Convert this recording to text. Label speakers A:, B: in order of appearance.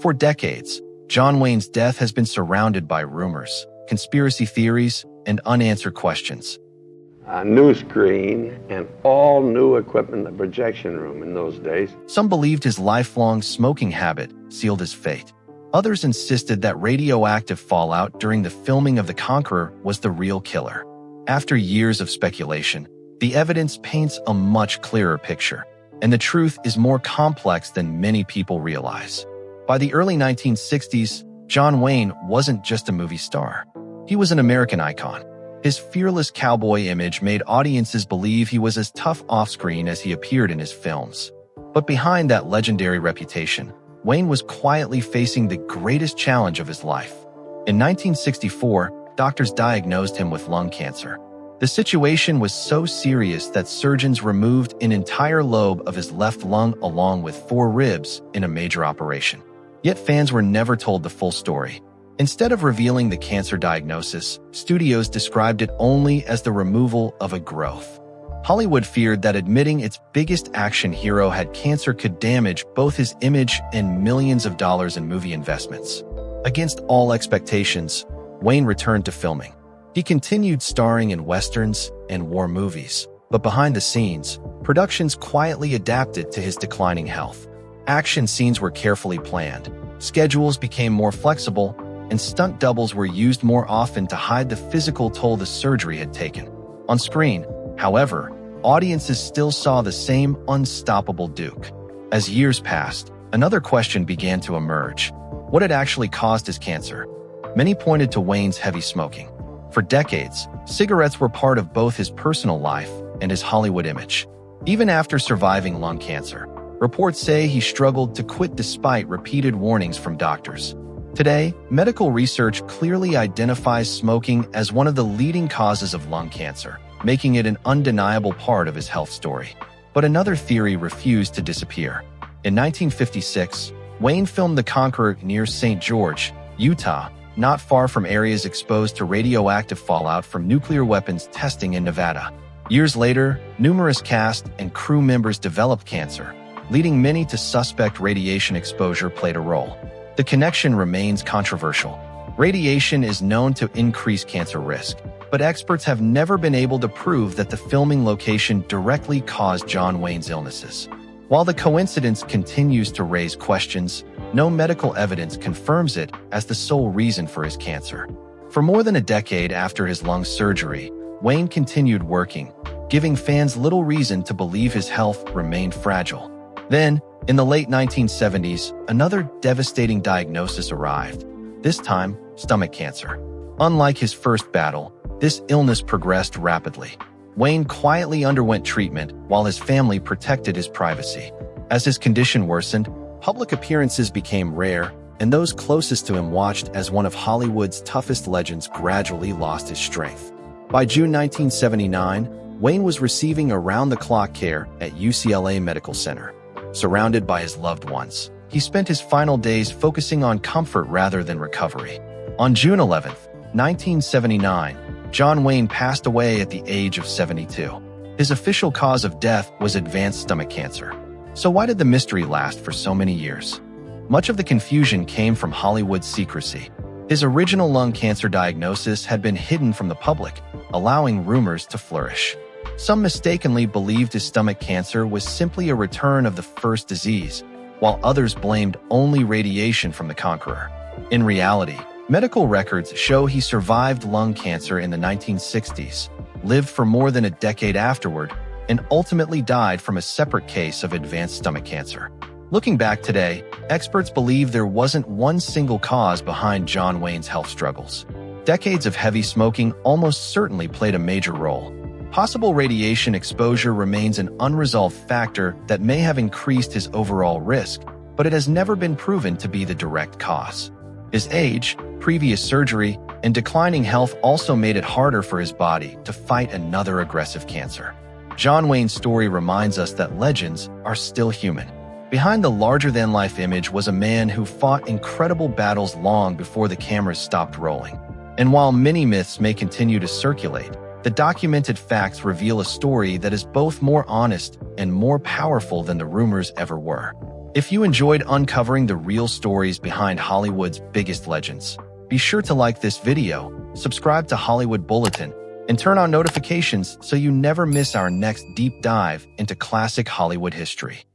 A: For decades, John Wayne's death has been surrounded by rumors, conspiracy theories, and unanswered questions.
B: A new screen and all new equipment in the projection room in those days.
A: Some believed his lifelong smoking habit sealed his fate. Others insisted that radioactive fallout during the filming of The Conqueror was the real killer. After years of speculation, the evidence paints a much clearer picture, and the truth is more complex than many people realize. By the early 1960s, John Wayne wasn't just a movie star. He was an American icon. His fearless cowboy image made audiences believe he was as tough off-screen as he appeared in his films. But behind that legendary reputation, Wayne was quietly facing the greatest challenge of his life. In 1964, doctors diagnosed him with lung cancer. The situation was so serious that surgeons removed an entire lobe of his left lung along with 4 ribs in a major operation. Yet fans were never told the full story. Instead of revealing the cancer diagnosis, studios described it only as the removal of a growth. Hollywood feared that admitting its biggest action hero had cancer could damage both his image and millions of dollars in movie investments. Against all expectations, Wayne returned to filming. He continued starring in westerns and war movies, but behind the scenes, productions quietly adapted to his declining health. Action scenes were carefully planned, schedules became more flexible, and stunt doubles were used more often to hide the physical toll the surgery had taken. On screen, however, audiences still saw the same unstoppable Duke. As years passed, another question began to emerge. What had actually caused his cancer? Many pointed to Wayne's heavy smoking. For decades, cigarettes were part of both his personal life and his Hollywood image. Even after surviving lung cancer, reports say he struggled to quit despite repeated warnings from doctors. Today, medical research clearly identifies smoking as one of the leading causes of lung cancer, making it an undeniable part of his health story. But another theory refused to disappear. In 1956, Wayne filmed The Conqueror near St. George, Utah, not far from areas exposed to radioactive fallout from nuclear weapons testing in Nevada. Years later, numerous cast and crew members developed cancer, leading many to suspect radiation exposure played a role. The connection remains controversial. Radiation is known to increase cancer risk, but experts have never been able to prove that the filming location directly caused John Wayne's illnesses. While the coincidence continues to raise questions, no medical evidence confirms it as the sole reason for his cancer. For more than a decade after his lung surgery, Wayne continued working, giving fans little reason to believe his health remained fragile. Then, in the late 1970s, another devastating diagnosis arrived, this time stomach cancer. Unlike his first battle, this illness progressed rapidly. Wayne quietly underwent treatment while his family protected his privacy. As his condition worsened, public appearances became rare, and those closest to him watched as one of Hollywood's toughest legends gradually lost his strength. By June 1979, Wayne was receiving around-the-clock care at UCLA Medical Center. Surrounded by his loved ones, he spent his final days focusing on comfort rather than recovery. On June 11, 1979, John Wayne passed away at the age of 72. His official cause of death was advanced stomach cancer. So why did the mystery last for so many years? Much of the confusion came from Hollywood's secrecy. His original lung cancer diagnosis had been hidden from the public, allowing rumors to flourish. Some mistakenly believed his stomach cancer was simply a return of the first disease, while others blamed only radiation from the Conqueror. In reality, medical records show he survived lung cancer in the 1960s, lived for more than a decade afterward, and ultimately died from a separate case of advanced stomach cancer. Looking back today, experts believe there wasn't one single cause behind John Wayne's health struggles. Decades of heavy smoking almost certainly played a major role. Possible radiation exposure remains an unresolved factor that may have increased his overall risk, but it has never been proven to be the direct cause. His age, previous surgery, and declining health also made it harder for his body to fight another aggressive cancer. John Wayne's story reminds us that legends are still human. Behind the larger-than-life image was a man who fought incredible battles long before the cameras stopped rolling. And while many myths may continue to circulate, the documented facts reveal a story that is both more honest and more powerful than the rumors ever were. If you enjoyed uncovering the real stories behind Hollywood's biggest legends, be sure to like this video, subscribe to Hollywood Bulletin, and turn on notifications so you never miss our next deep dive into classic Hollywood history.